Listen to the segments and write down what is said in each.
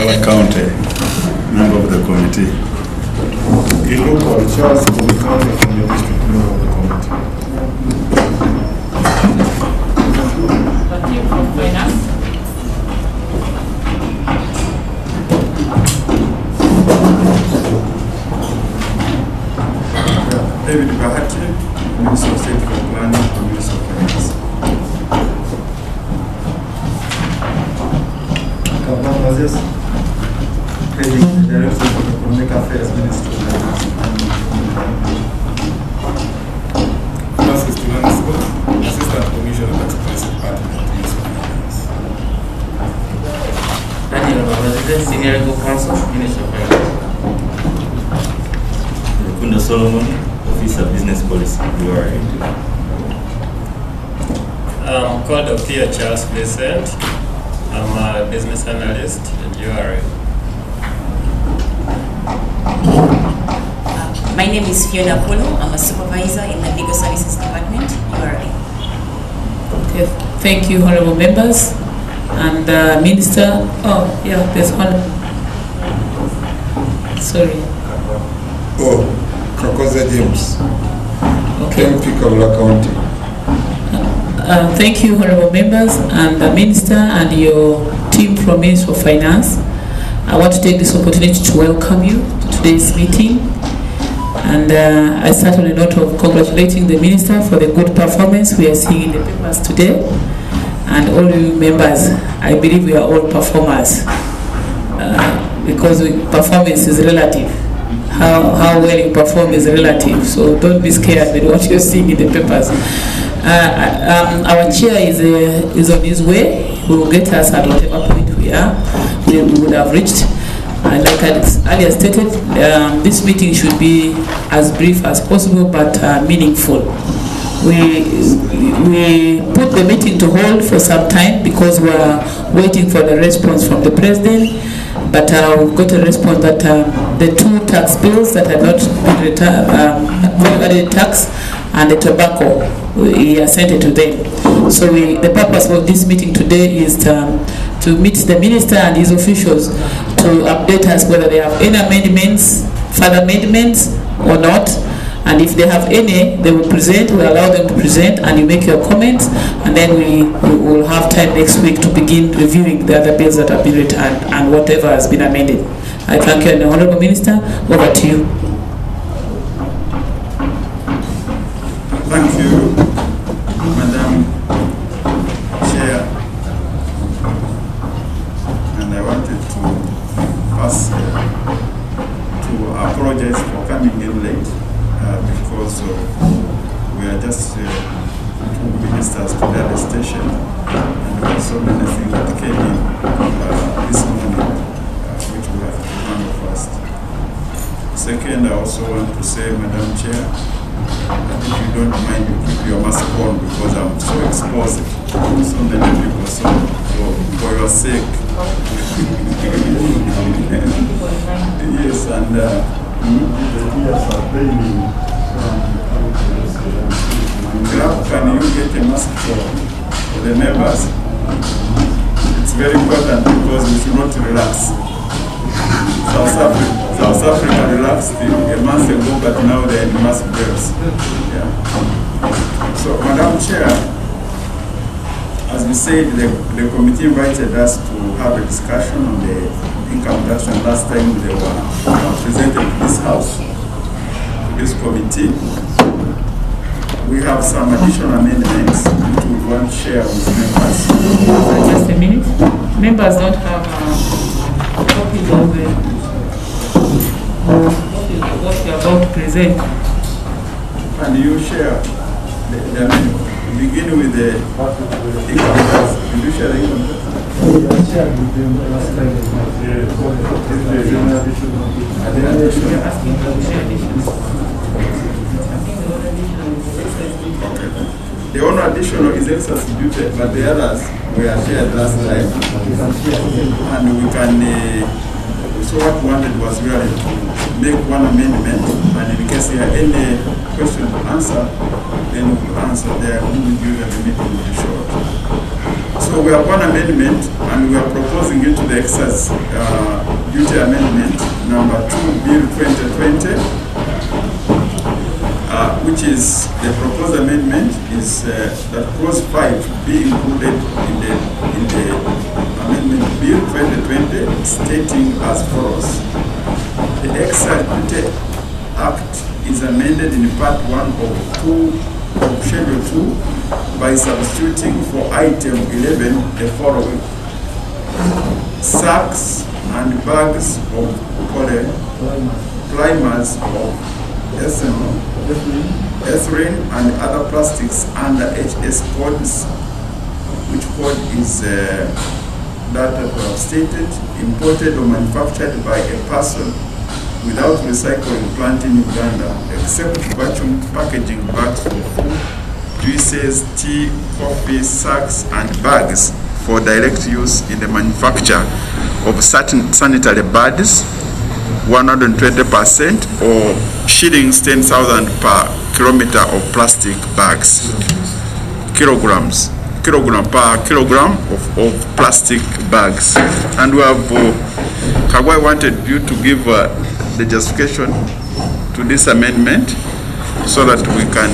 County, member of the committee. Charles County from your district, member of the committee. Bahati from finance. David Bahati, Minister of State for Planning and Minister of Finance. President, Director of Economic Affairs, Minister of Finance. Francis Tulansko, Assistant Commissioner of the Police Department, Minister of Finance. Daniel President, Senior Legal Counsel, Minister of Finance. Kunda Solomon, Officer Business Policy, URA. I'm called Ophia Charles Vincent. I'm a business analyst at URA. My name is Fiona Polo. I'm a supervisor in the Legal Services Department, URA. Okay. Thank you, honorable members. And Minister, oh yeah, there's one. Sorry. Oh, Kakoza James. Okay. MP Kabula County. Thank you, honorable members, and the Minister and your team from Ministry of Finance. I want to take this opportunity to welcome you to today's meeting. And I start on a note of congratulating the Minister for the good performance we are seeing in the papers today. And all you members, I believe we are all performers because performance is relative. How well you perform is relative. So don't be scared with what you're seeing in the papers. Our chair is on his way. He will get us at whatever point we would have reached. Like I earlier stated, this meeting should be as brief as possible but meaningful. We put the meeting to hold for some time because we are waiting for the response from the President. But we got a response that the two tax bills that had not been returned, the tax and the tobacco, he has sent it to them. So the purpose of this meeting today is to meet the Minister and his officials to update us whether they have any amendments, further amendments or not. And if they have any, they will present, we'll allow them to present, and you make your comments, and then we will have time next week to begin reviewing the other bills that have been returned and whatever has been amended. I thank you, and the Honorable Minister, over to you. Thank you, Madam Chair. And I wanted to pass to apologize for coming in late. Because we are just two ministers to the station, and there are so many things that came in this morning, which we have to handle first. Second, I also want to say, Madam Chair, that if you don't mind, you keep your mask on because I'm so exposed to so many people. So for your sake, yes, and. Can you get a mask for the members? It's very important because we should not relax. South Africa relaxed a month ago, but now they're in mask bills. Yeah. So, Madam Chair, as we said, the committee invited us to have a discussion on the income tax, and last time they were presented to this house, to this committee. We have some additional amendments which we want to share with members. Just a minute. Members don't have copies of what we are about to present. And you share the amendment. Begin with the income tax. Did you share the income tax? The only additional is substituted, but the others were shared last time. And we can, so what we wanted was really to make one amendment, and in case there are any question to answer, then we will answer there. We will give them a meeting will be short. So So we have one amendment, and we are proposing it to the excise duty amendment number 2, Bill 2020, which is the proposed amendment is that clause 5 be included in the amendment Bill 2020, stating as follows: the Excise Duty Act is amended in Part 1 of Schedule 2 by substituting for item 11 the following: sacks and bags of polymers of ethanol, ethylene and other plastics under HS codes, which code is that we have stated, imported or manufactured by a person without recycling plant in Uganda, except vacuum packaging bags for food, juices, tea, coffee, sacks and bags for direct use in the manufacture of certain sanitary pads, 120% or shillings 10,000 per kilometer of plastic bags. Kilogram per kilogram of plastic bags. And we have Kagwai wanted you to give the justification to this amendment so that we can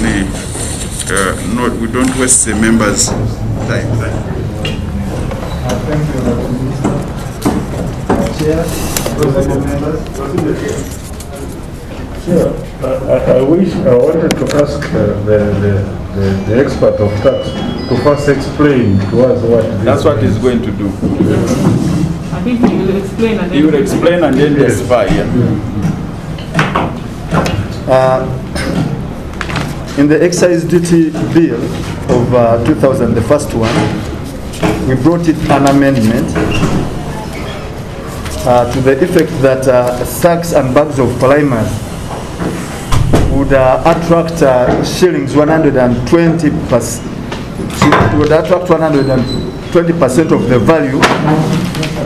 we don't waste the members' time. Thank you, Mr. Chair. Sure. I wanted to ask the expert of tax to first explain to us what this That's what he's going to do. I think he will explain and then... He will explain and then testify, In the excise duty bill of 2000, the first one, we brought it an amendment to the effect that sacks and bags of polymers would attract shillings 120%, would attract 120% of the value,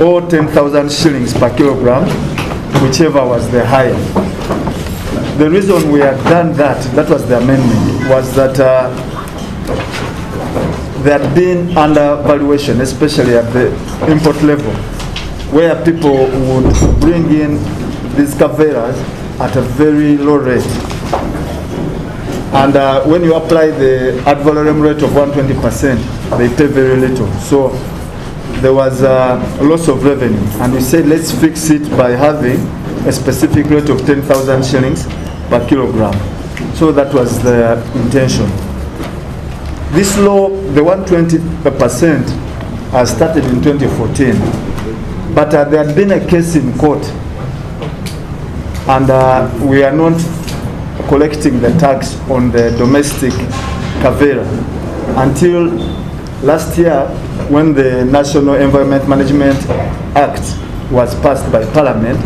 or 10,000 shillings per kilogram, whichever was the higher. The reason we had done that was the amendment, was that there had been undervaluation, especially at the import level, where people would bring in these caveras at a very low rate. And when you apply the ad valorem rate of 120%, they pay very little. So there was a loss of revenue. And we said, let's fix it by having a specific rate of 10,000 shillings per kilogram. So that was the intention. This law, the 120%, started in 2014. But there had been a case in court, and we are not collecting the tax on the domestic cavera until last year, when the National Environment Management Act was passed by Parliament,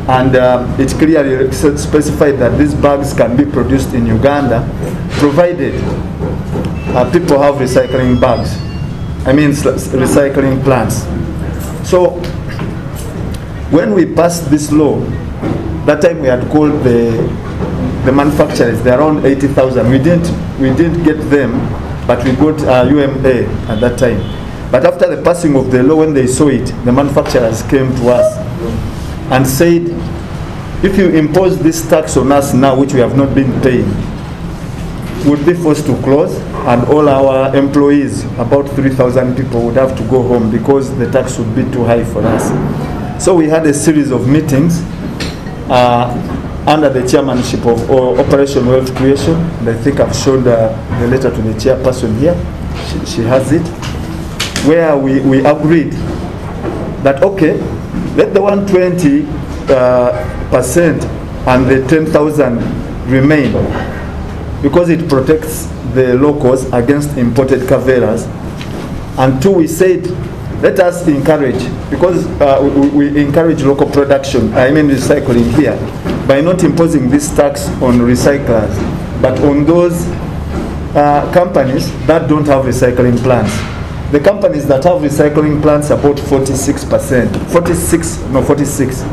and it clearly specified that these bags can be produced in Uganda, provided people have recycling bags, recycling plants. So when we passed this law, that time we had called the manufacturers. They're around 80,000. We didn't get them, but we got UMA at that time. But after the passing of the law, when they saw it, the manufacturers came to us and said, if you impose this tax on us now, which we have not been paying, would be forced to close, and all our employees, about 3,000 people, would have to go home because the tax would be too high for us. So we had a series of meetings under the chairmanship of Operation Wealth Creation. And I think I've shown the letter to the chairperson here. She has it, where we agreed that, okay, let the 120% and the 10,000 remain, because it protects the locals against imported caveras. And two, we said, let us encourage, because we encourage local production, recycling here, by not imposing this tax on recyclers, but on those companies that don't have recycling plants. The companies that have recycling plants are about 46%, 46.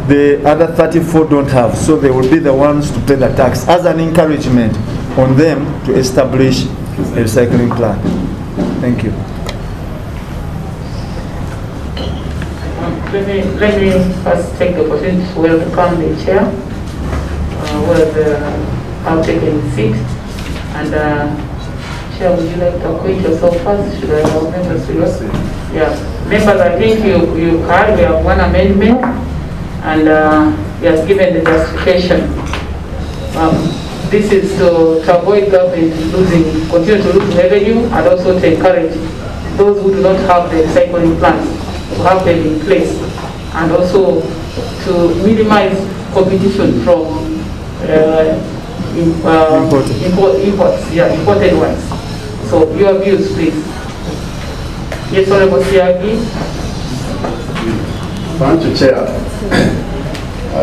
The other 34 don't have, so they will be the ones to pay the tax as an encouragement on them to establish a recycling plant. Thank you. let me first take the opportunity to welcome the chair, who have taken his seat. And Chair, would you like to acquaint yourself first? Should I allow members to go? Yeah. Members, I think we have one amendment, and he has given the justification. This is to avoid government continue to lose revenue, and also to encourage those who do not have the recycling plants to have them in place, and also to minimize competition from imported ones. So your views, please. Yes, Honorable Siagi. Thank you, Chair. I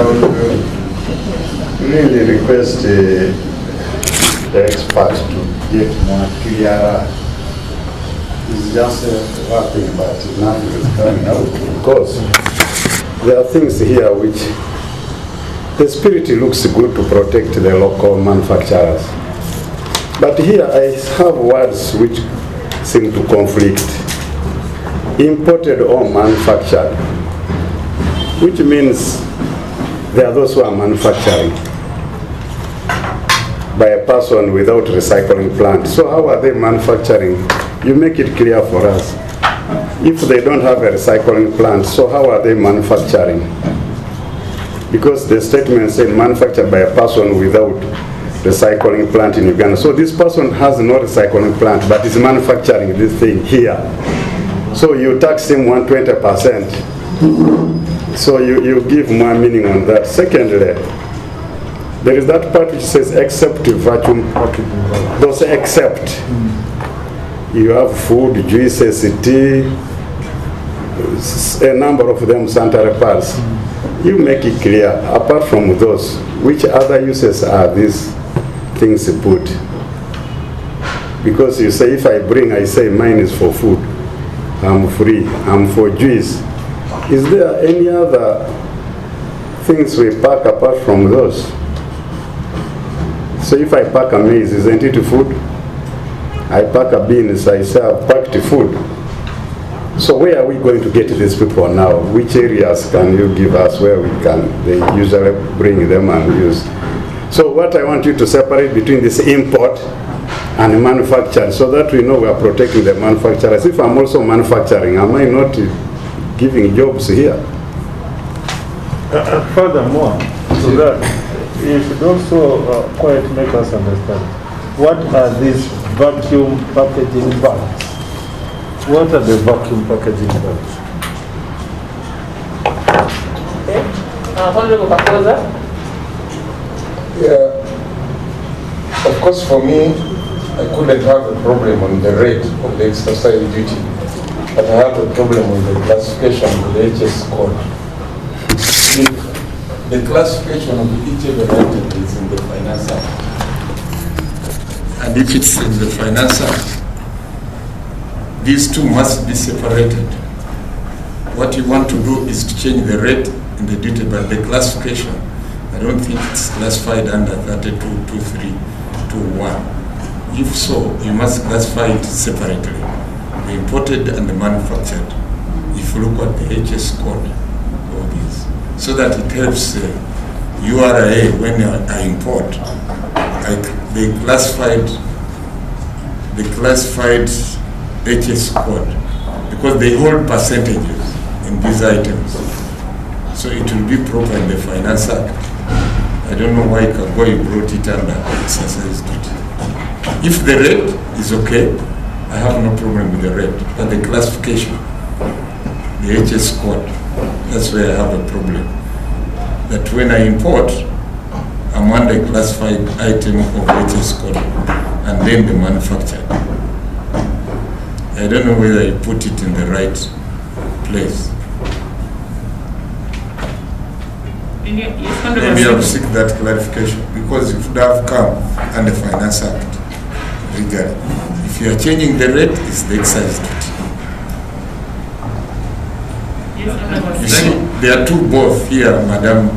will really request the experts to get more clearer. It's just one thing, but nothing is coming out. Of course, there are things here which the spirit looks good to protect the local manufacturers. But here I have words which seem to conflict. Imported or manufactured, which means there are those who are manufacturing by a person without recycling plant. So how are they manufacturing? You make it clear for us. If they don't have a recycling plant, so how are they manufacturing? Because the statement said manufactured by a person without recycling plant in Uganda. So this person has no recycling plant, but is manufacturing this thing here. So you tax him 120%. So you give more meaning on that. Secondly, there is that part which says except vacuum packaging. Those except. You have food, juices, tea, a number of them sanitary pads. You make it clear, apart from those, which other uses are these things put? Because you say, if I say mine is for food, I'm free, I'm for juice. Is there any other things we pack apart from those? So if I pack a maize, isn't it food? I pack a beans, I say I've packed food. So where are we going to get these people now? Which areas can you give us where they usually bring them and use? So what I want you to separate between this import and manufacture, so that we know we are protecting the manufacturers. If I'm also manufacturing, am I not giving jobs here? Furthermore, to that, you should also quite make us understand what are these vacuum packaging bags? What are the vacuum packaging bags? Okay. Honorable Bakoza. Yeah. Of course, for me, I couldn't have a problem on the rate of the exercise duty, but I have a problem with the classification of the HS code. If the classification of each of the item is in the Finance Act, and if it's in the Finance Act, these two must be separated. What you want to do is to change the rate in the duty, but the classification, I don't think it's classified under 322321. If so, you must classify it separately, the imported and the manufactured. If you look at the HS code of this, so that it helps URA when I import, like the classified HS code, because they hold percentages in these items. So it will be proper in the Finance Act. I don't know why Kagoi brought it under exercise duty. If the rate is okay, I have no problem with the rate, but the classification, the HS code, that's where I have a problem. That when I import, I'm under classified item of HS code, and then the manufacturer. I don't know whether I put it in the right place. Maybe I'll seek that clarification, because it would have come under Finance Act. If you are changing the rate, it's the excise duty. You see, there are two both here, Madam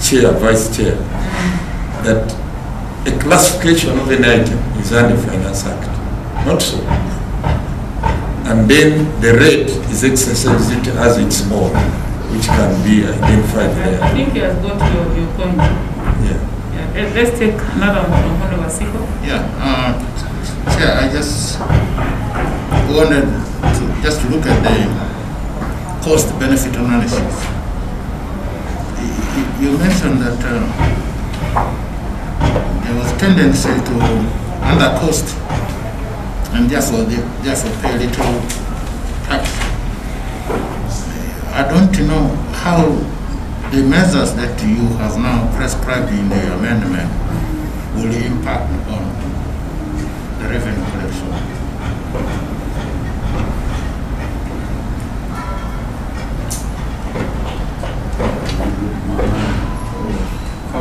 Chair, Vice Chair, that a classification of an item is under Finance Act. Not so. and then the rate is exercised as its own, which can be identified there. I think he has got your point. Yeah. Let's take another one from Honorable Siko. Yeah, Chair, I just wanted to look at the cost-benefit analysis. You mentioned that there was tendency to undercost and therefore pay a little tax. I don't know how the measures that you have now prescribed in the amendment will impact on the revenue collection.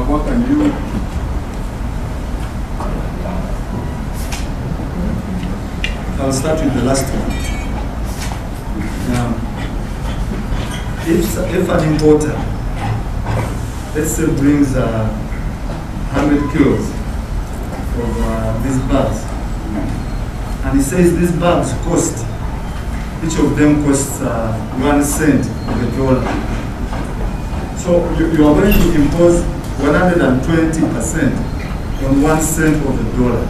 What can you? I'll start with the last one. If an importer, let's say, brings 100 kilos of these bags, and he says these bags cost, each of them costs 1 cent of the dollar. So you are going to impose 120% on 1 cent of the dollar,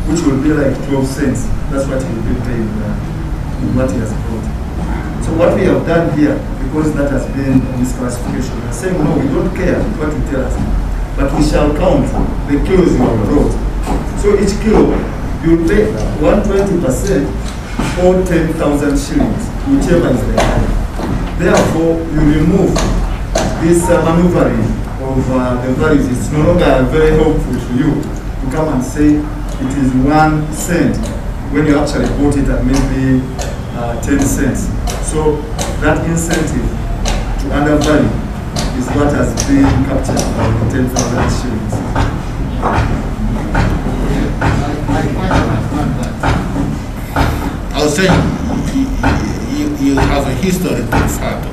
which will be like 12 cents. That's what he will be paying in what he has brought. So what we have done here, because that has been a misclassification, we are saying no, we don't care what you tell us, but we shall count the kilos you have brought. So each kilo, you will pay 120% or 10,000 shillings, whichever is the higher. Therefore, you remove this maneuvering of the values. It's no longer very helpful to you to come and say it is 1 cent when you actually bought it at maybe 10 cents. So that incentive to undervalue is what has been captured by the 10,000 shillings. I was saying you have a history to refer to,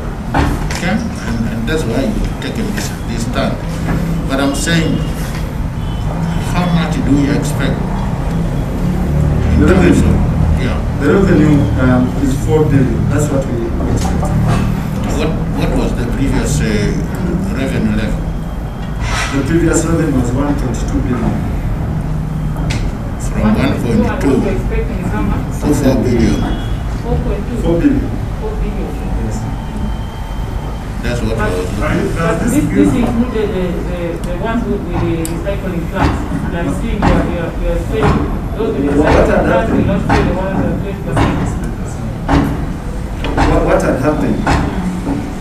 okay? And that's why you've taken this stand. But I'm saying, how much do you expect? The revenue, the revenue is 4 billion. That's what we expect. What was the previous revenue level? The previous revenue was 1.2 billion. From 1.2 to 4 billion. 4 billion. Yes. That's what was. This included the ones with the recycling plants. And I'm seeing you are saying those with the recycling plants will not pay the 120%. What had happened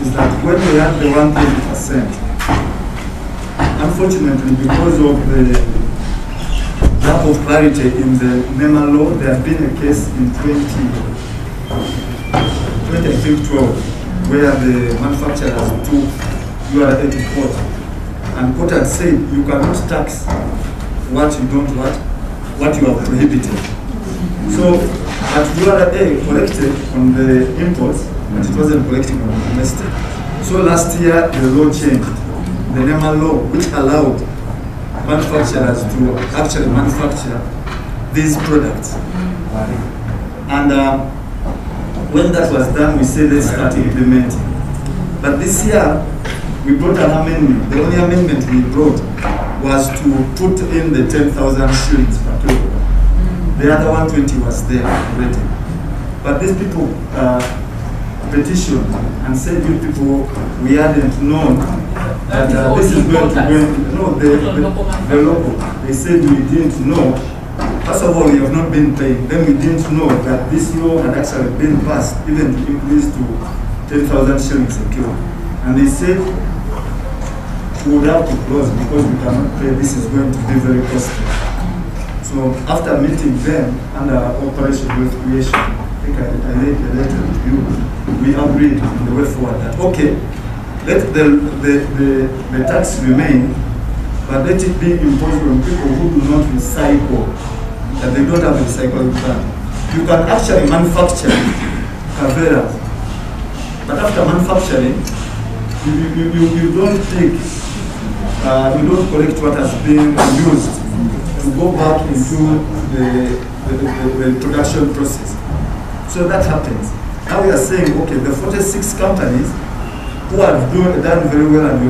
is that when we had the 120%, unfortunately, because of the lack of clarity in the NEMA law, there had been a case in 2012 where the manufacturers took URA to court, and court had said you cannot tax what you don't want, what you have prohibited. So, but URA collected on the imports, but it wasn't collecting on the domestic. So last year the law changed, the NEMA law, which allowed manufacturers to actually manufacture these products. And when that was done, we said let's start implementing. But this year, we brought an amendment. The only amendment we brought was to put in the 10,000 shillings per kilo. The other 120 was there already. But these people petitioned and said, you people, we hadn't known that this is going to go. No, the local. They said we didn't know. First of all, we have not been paying. Then we didn't know that this law had actually been passed, even to increase to 10,000 shillings a kilo. And they said we would have to close because we cannot pay. This is going to be very costly. So after meeting them under Operation Wealth Creation, I think I laid the letter to you. We agreed on the way forward that okay, let the tax remain, but let it be imposed on people who do not recycle, that they don't have a recycling plant. You can actually manufacture caveras, but after manufacturing, you don't take, you don't collect what has been used to go back into the production process. So that happens. Now we are saying, okay, the 46 companies who have done very well and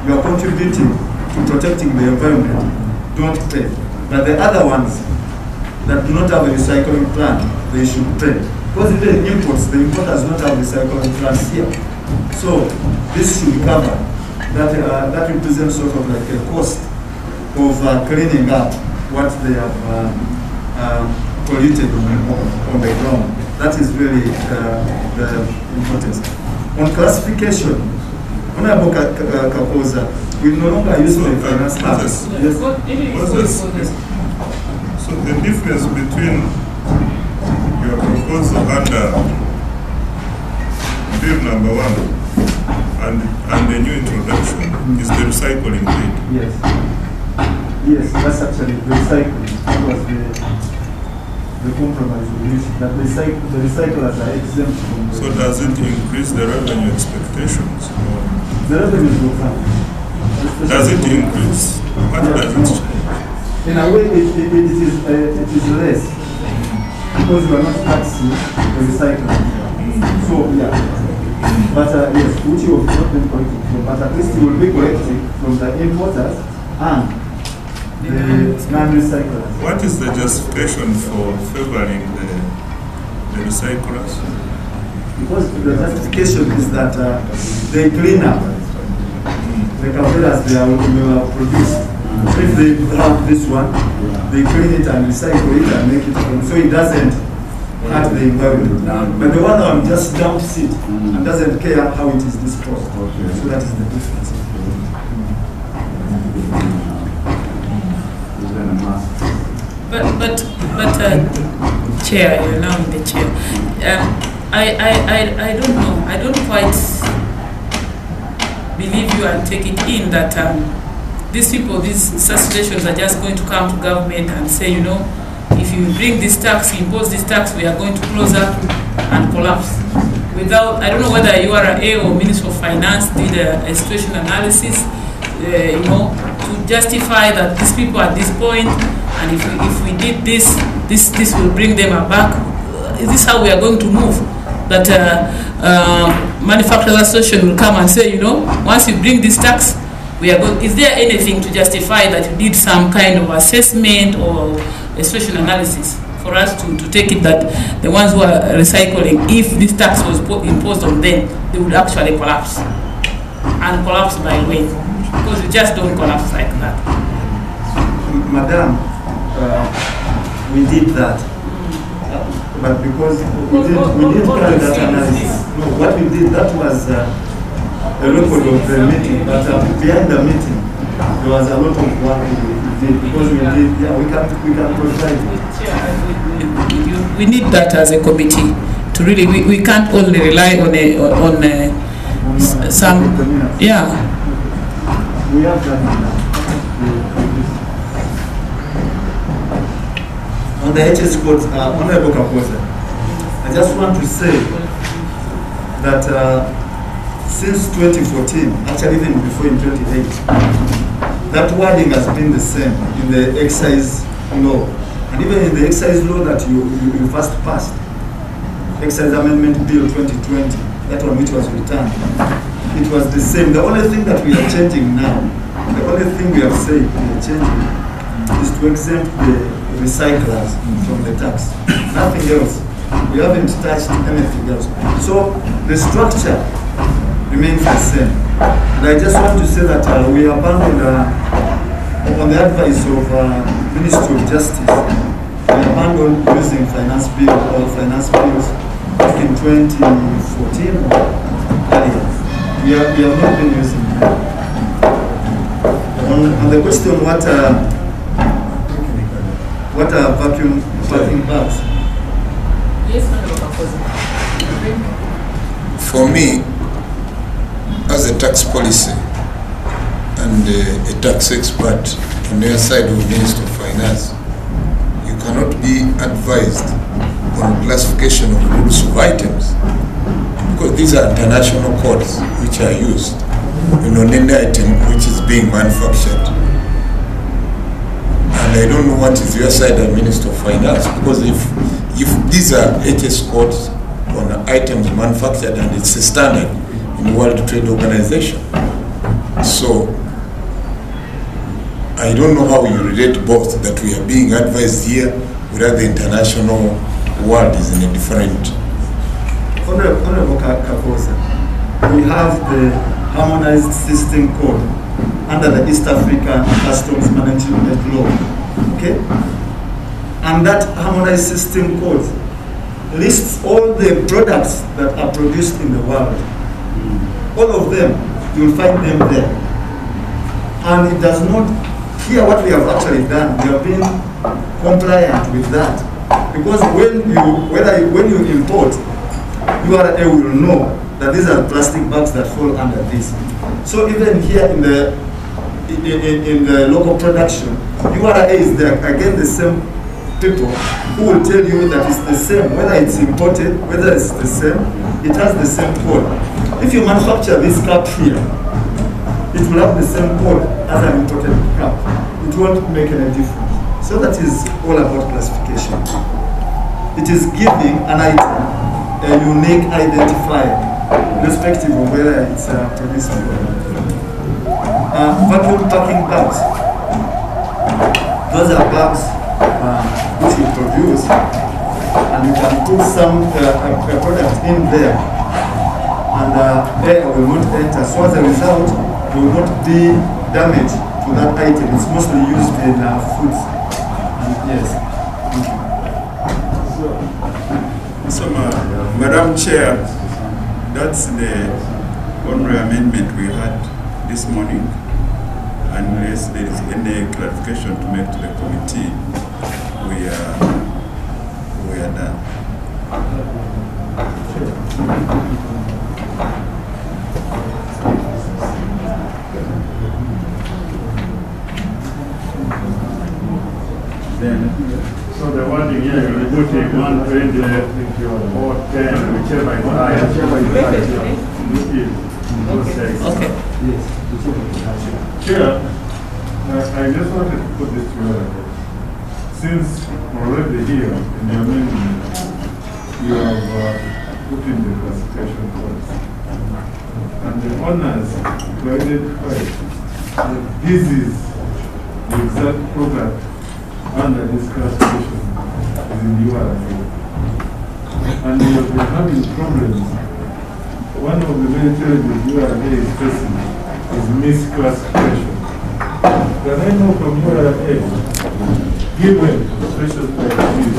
you are contributing to protecting the environment, don't pay. But the other ones that do not have a recycling plant, they should pay. Because even imports, the importers don't have recycling plants here. So this should cover. That represents sort of like a cost of cleaning up what they have polluted on the ground. That is really the importance. On classification, Honorable Kapoza, we no longer use the finance tax. Yes. So the difference between your proposal under bill number 1 and the new introduction is the recycling rate. Yes. Yes, that's actually the recycling. That was the compromise we reached, that the recyclers are exempt from the... So does it increase the revenue expectations? The revenues will come. Does it increase? What does it change? In a way, it is less, because we are not taxing the recycling. So, yeah. But yes, which you have not been collecting from, but at least you will be collecting from the importers and the non-recyclers. What is the justification for favoring the recyclers? Because the justification is that they clean up the carpenters they are produced. So if they have this one, they clean it and recycle it and make it so it doesn't hurt the environment. But the one that just dumps it and doesn't care how it is disposed. So that is the difference. But Chair, you're now in the chair. I don't know. I don't quite believe you and take it in that these people, these associations are just going to come to government and say, you know, if you bring this tax, impose this tax, we are going to close up and collapse. Without, I don't know whether URA or Minister of Finance did a situation analysis, you know, to justify that these people at this point, and if we did this will bring them back. Is this how we are going to move? That manufacturers association will come and say, you know, once you bring this tax, we are going. Is there anything to justify that you did some kind of assessment or a social analysis for us to take it that the ones who are recycling, if this tax was imposed on them, they would actually collapse, and collapse by when? Because you just don't collapse like that. Madam, we did that. But because we didn't carry that analysis. No, what we did, that was a record of the meeting, but behind the meeting, there was a lot of work we did, because we did, yeah, we can provide it. We need that as a committee to really, we can't only rely on some, yeah. We have done on the HS codes, Honorable Kapoza, I just want to say that since 2014, actually even before in 2008, that wording has been the same in the excise law. And even in the excise law that you first passed, Excise Amendment Bill 2020, that one which was returned, it was the same. The only thing that we are changing now, the only thing we have said we are changing is to exempt the recyclers from the tax. Nothing else. We haven't touched anything else. So the structure remains the same. And I just want to say that we abandoned, on the advice of Ministry of Justice, we abandoned using finance bill or finance bills in 2014 or earlier. We have not been using them. On the question what are vacuum bags? Yes, for me, as a tax policy and a tax expert on the side of Minister of Finance, you cannot be advised on classification of groups of items, because these are international codes which are used on any item which is being manufactured. And I don't know what is your side as Minister of Finance, because if if these are HS codes on items manufactured, and it's a standard in the World Trade Organization. So I don't know how you relate both, that we are being advised here, whereas the international world is in a different. Honorable Kakosa, we have the harmonized system code under the East African Customs Management Law, okay? And that harmonized system code lists all the products that are produced in the world. All of them, you'll find them there. And it does not, here what we have actually done, we have been compliant with that. Because when you import, URA will know that these are plastic bags that fall under this. So even here in the local production, URA is there, again the same people who will tell you that it's the same, whether it's imported, whether it's the same, it has the same code. If you manufacture this cup here, it will have the same code as an imported cup. It won't make any difference. So that is all about classification. It is giving an item a unique identifier, irrespective of whether it's produced or not. Vacuum packing bags. Those are bags which you produce, and you can put some a product in there, and air will not enter. So as a result, there will not be damage to that item. It's mostly used in foods. And yes. So, Madam Chair, that's the honorary amendment we had this morning. Unless there is any clarification to make to the committee, we are done. So the wording here, you will put it 120 or 10, whichever is higher. Okay. Chair, I just wanted to put this together. Since already here in the amendment, you have put in the classification codes, and the owners to identify that this is the exact product under this classification is in the URA. And we have been having problems. One of the main challenges URA is facing is misclassification. Can I know from URA, given situations like this,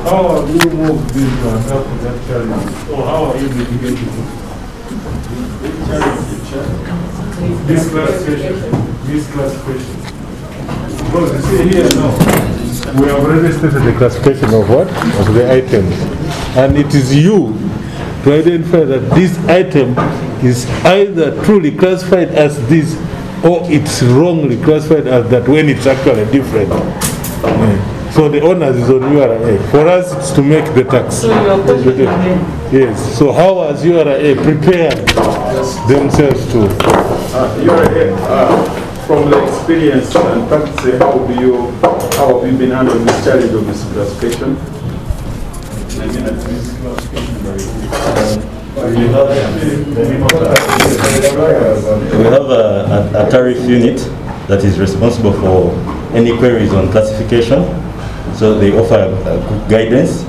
how have you moved this to help with that challenge? Or how are you mitigating it? Misclassification. Because you see here now, we have already stated the classification of what? Of the items. And it is you to identify that this item is either truly classified as this or it's wrongly classified as that when it's actually different. So the onus is on URA. For us, it's to make the tax. So you are pushing Yes. So how has URA prepared themselves to? URA, from the experience and practice, how have you been handling this challenge of this classification? We have a tariff unit that is responsible for any queries on classification. So they offer guidance.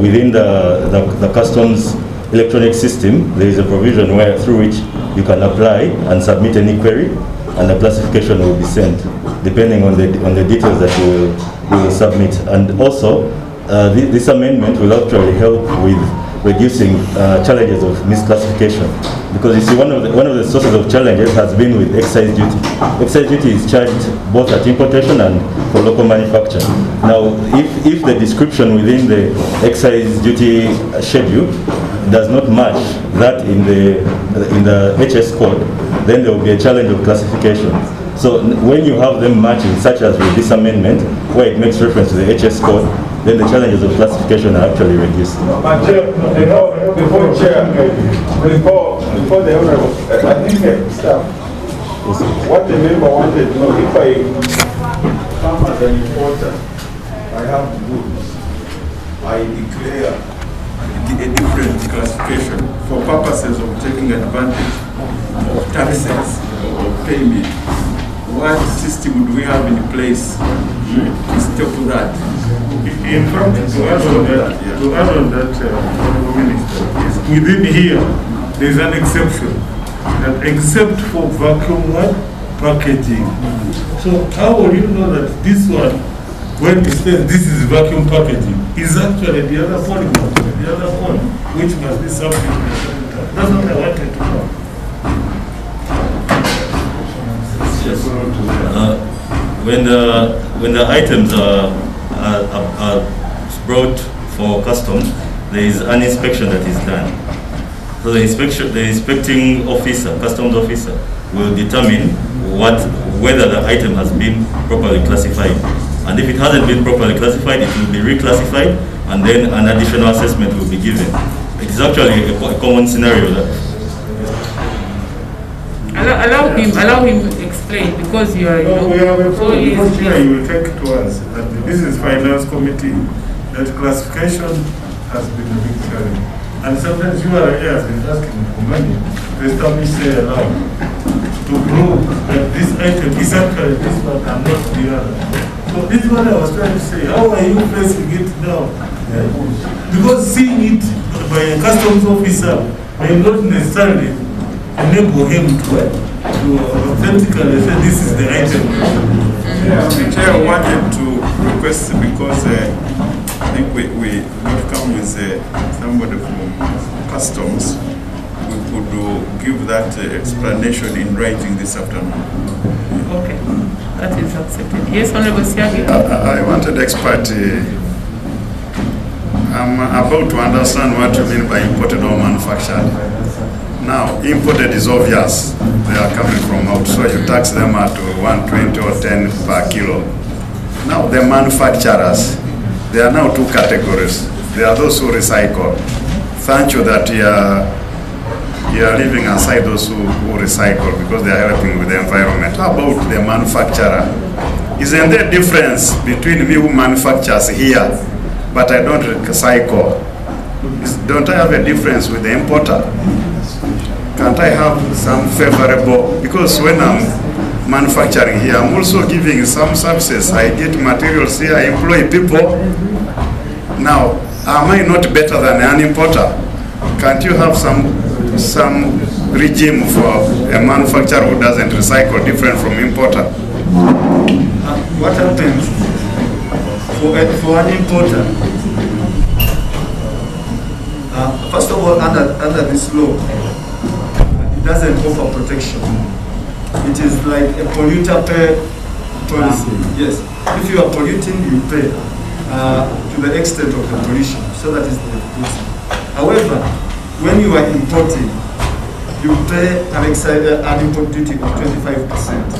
Within the customs electronic system, there is a provision through which you can apply and submit any query, and the classification will be sent, depending on the details that you will submit. And also, this amendment will actually help with reducing challenges of misclassification, because you see one of the sources of challenges has been with excise duty. Excise duty is charged both at importation and for local manufacture. Now, if the description within the excise duty schedule does not match that in the HS code, then there will be a challenge of classification. So when you have them matching, such as with this amendment, where it makes reference to the HS code, then the challenges of classification are actually reduced. But Chair, before the honorable, I think staff, what the member wanted to know, if I come as an importer, I have goods, I declare a different classification for purposes of taking advantage of taxes or payment. What system do we have in place to stop that? In fact, to add on that, Honourable Minister, is within here, there is an exception, that except for vacuum packaging. So how will you know that this one, when it says this is vacuum packaging, is actually the other one, which must be something different? That's what I wanted to know. When the items are brought for custom, there is an inspection that is done. So the inspecting officer, customs officer, will determine whether the item has been properly classified. And if it hasn't been properly classified, it will be reclassified, and then an additional assessment will be given. It is actually a common scenario. Allow him explain, because you are. No, we have a problem because here you will take to us that this is finance committee, that classification has been a big challenge. And sometimes you are has been asking for money to establish a law to prove that this item is actually this one and not the other. So this is what I was trying to say. How are you facing it now? Because seeing it by a customs officer may not necessarily enable him to authentically say this is the item. Chair, I wanted to request, because I think we come with somebody from customs, we could give that explanation in writing this afternoon. Okay, that is accepted. Yes, Honorable Siagi. I wanted expert. I'm about to understand what you mean by imported or manufactured. Now, imported is obvious. They are coming from out, so you tax them at 120 or 10 per kilo. Now, the manufacturers, there are now two categories. There are those who recycle. Thank you that you are leaving aside those who recycle, because they are helping with the environment. How about the manufacturer? Isn't there a difference between me who manufactures here, but I don't recycle? Don't I have a difference with the importer? Can't I have some favorable, because when I'm manufacturing here, I'm also giving some services. I get materials here, I employ people. Now, am I not better than an importer? Can't you have some regime for a manufacturer who doesn't recycle different from importer? What happens for an importer? First of all, under this law, it doesn't offer protection. It is like a polluter pay policy. Yes. If you are polluting, you pay to the extent of the pollution. So that is the policy. However, when you are importing, you pay an import duty of 25%.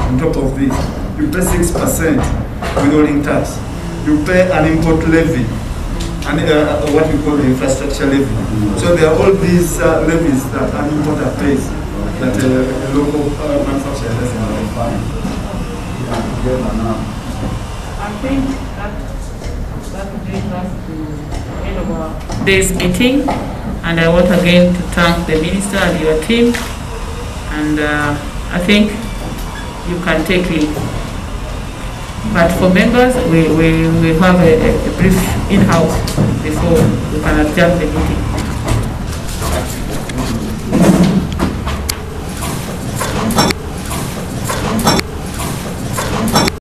On top of this, you pay 6% withholding tax. You pay an import levy, and what we call the infrastructure levy. So there are all these levies that an importer pays that a local manufacturer doesn't pay. I think that brings us to the end of our day's meeting, and I want again to thank the minister and your team, and I think you can take leave. But for members, we have a brief in-house before we can adjourn the meeting.